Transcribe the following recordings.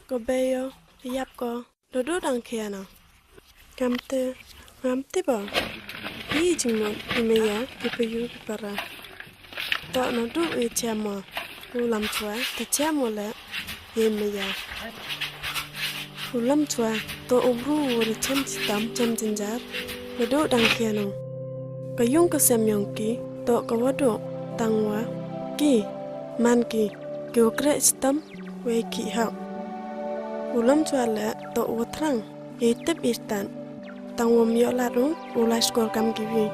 có beyo yap có đồ đồ đằng kia nào ngam te bảo hi chừng một imeya kipayu kipara to nó đồ e chama ulam chua ta chama le imeya ulam chua to obru wor cham cham jinjar đồ đồ đằng kia nào kayung ka semyong ki to ka wado tangwa ki man ki geogre stam we ki hau ulam chua le to watrang itep istan tangwa myo larung ulai skor kam kiwi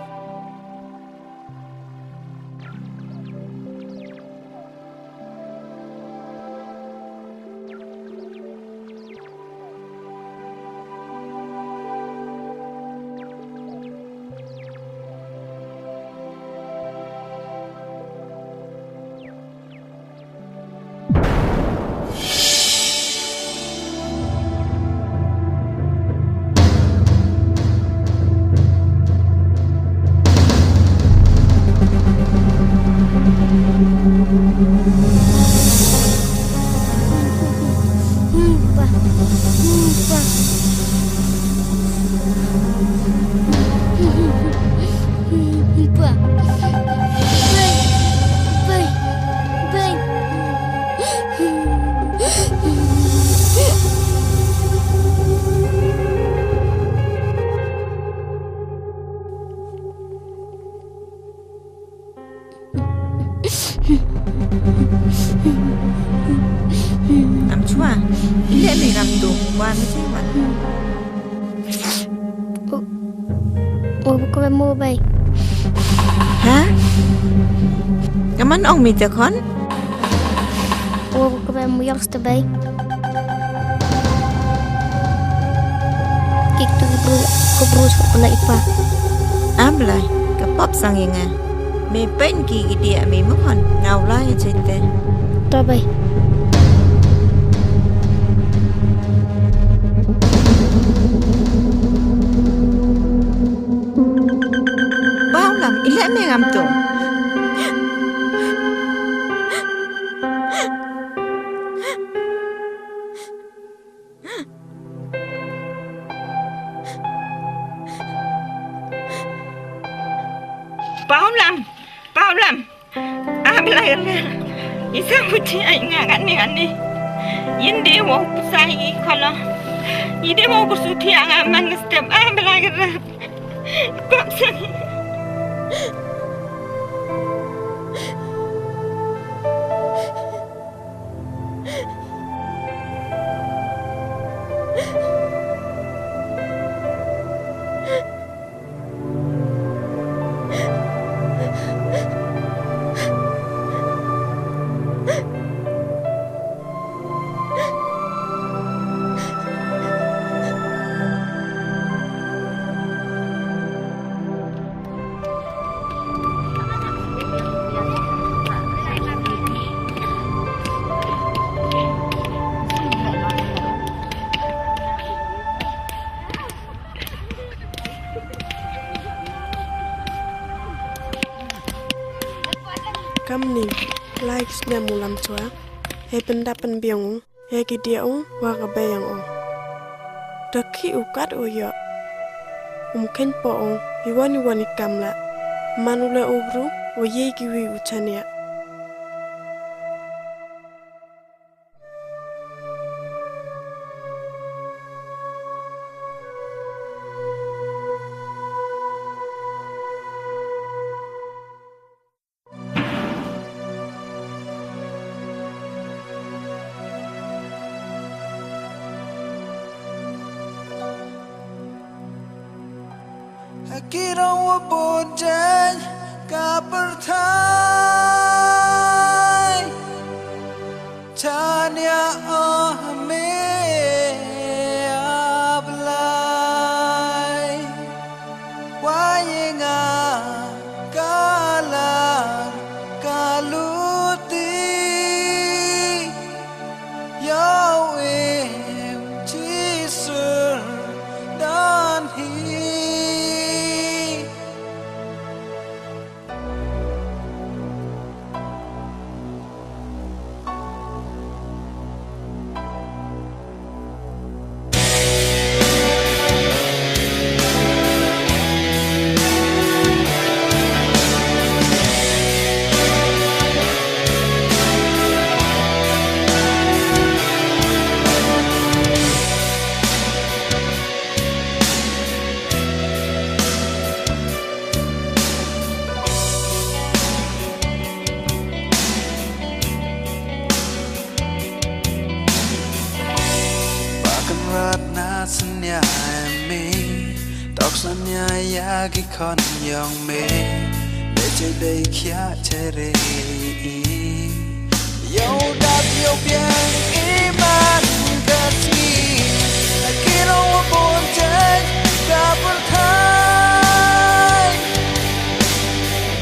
chua ile me gam do wa me che wa o ko be mo bay ha kaman ong mi te khon o ko be mo yak sta bay kik tu ko brus ko la ipa ablai ka pop sang yenga me pen ki dia me mo khon ngau la ya che te to bay ile me gam to Bao lam ablai le isa puchi ai nga gani inde wo sai khala ide wo kusuti anga man step ablai le kopsan Kam ni like snya mulam chua he pendapan biong he ki dia wa ka bayang o dakhi ukat o yo ken po o iwani kamla manula obru o ye ki wi uchania Kira wa bojan ka pertai Tanya me ablai Wayenga kala kaluti Yau jisur dan Tanya me Tok sanya ya ki kon yong me Để chơi đây khía chơi rì Yo đạp yo biang iman kasih Kira wa bon jay Dapat khai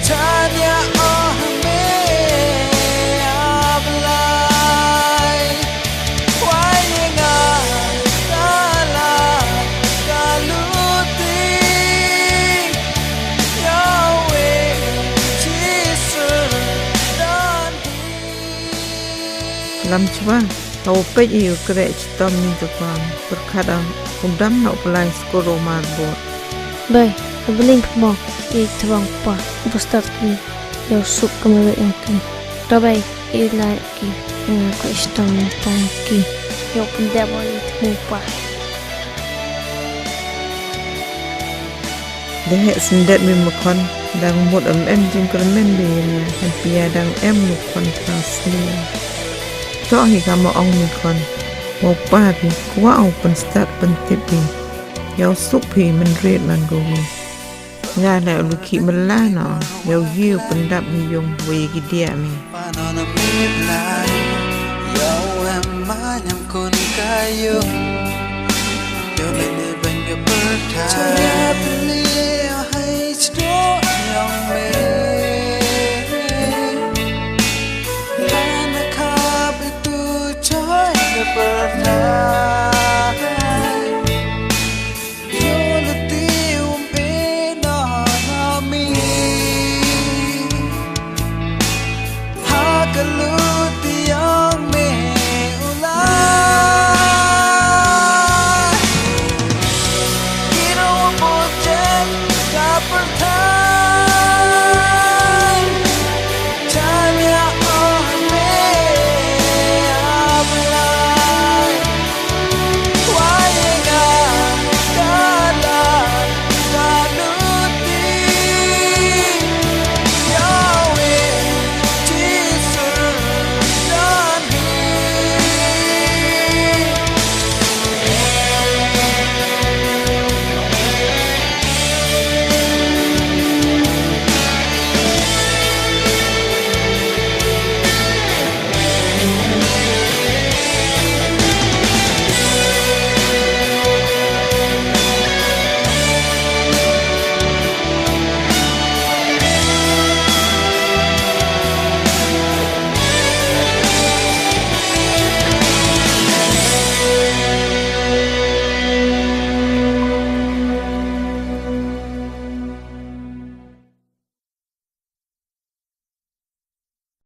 Tanya oh me Ablay Why nga Kala Kaluti Yahweh Jesus Dan Lam chwa tau pe iu kre chitom ni tukam berkada undam nak pelai skoro marbot. Bay, kebeling mo i tawang pa bustak ni yo sup kemere yang ki. Dabay i lai ki ko istam tan ki yo pendemo i tmu pa. Dehek sendet mi mukon dang mut em jing kermen bi han pia dang em mukon transni. Toh hi kamu ong mukon. Mau pa bi kwa au pen start pen tip bi. Yo sup pi men red man go bi. Nga na luki mela no yo yiu pendap mi yong we gi dia mi. Panona midlay Yo em manyam kun kayo Yo nene bangga bertai Caya beliau hai sedok yang me Lana kab itu coy bertai